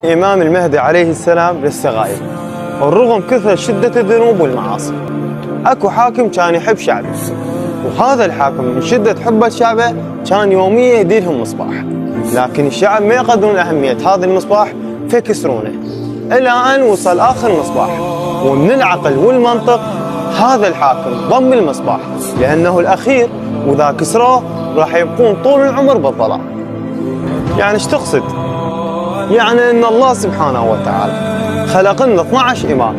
الإمام المهدي عليه السلام للسغاير، والرغم كثرة شدة الذنوب والمعاصي اكو حاكم كان يحب شعبه، وهذا الحاكم من شدة حبه شعبه كان يوميا يديرهم مصباح، لكن الشعب ما يقدرون أهمية هذا المصباح فيكسرونه، إلى أن وصل آخر مصباح، ومن العقل والمنطق هذا الحاكم ضم المصباح لأنه الأخير، وإذا كسروه راح يبقون طول العمر بالظلام. يعني ايش تقصد؟ يعني ان الله سبحانه وتعالى خلق لنا 12 امام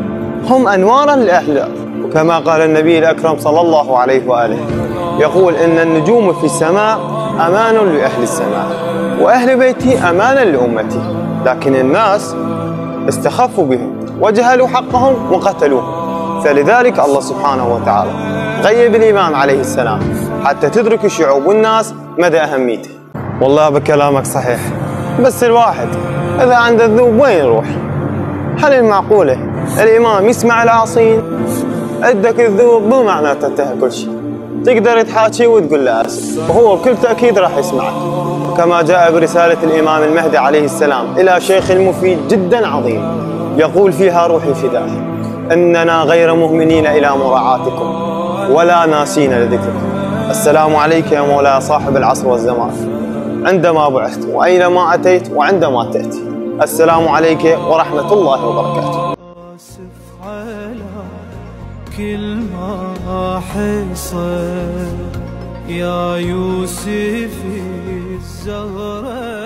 هم انوارا لاهل الارض، وكما قال النبي الاكرم صلى الله عليه واله يقول ان النجوم في السماء امان لاهل السماء واهل بيتي امانا لامتي، لكن الناس استخفوا بهم وجهلوا حقهم وقتلوهم، فلذلك الله سبحانه وتعالى غيب الامام عليه السلام حتى تدرك الشعوب والناس مدى اهميته. والله بكلامك صحيح، بس الواحد إذا عنده الذوب وين يروح؟ هل المعقولة الإمام يسمع العاصين؟ عندك الذوب مو معناته انتهى كل شيء، تقدر تحاكي وتقول له آسف، وهو بكل تأكيد راح يسمعك، وكما جاء برسالة الإمام المهدي عليه السلام إلى شيخ مفيد جدا عظيم يقول فيها روحي فداه، إننا غير مهملين إلى مراعاتكم ولا ناسين لذكركم. السلام عليك يا مولاي صاحب العصر والزمان، عندما بعثت وأينما أتيت وعندما تأتي، السلام عليك ورحمة الله وبركاته. آسف على كل ما حصل يا يوسف الزهرة.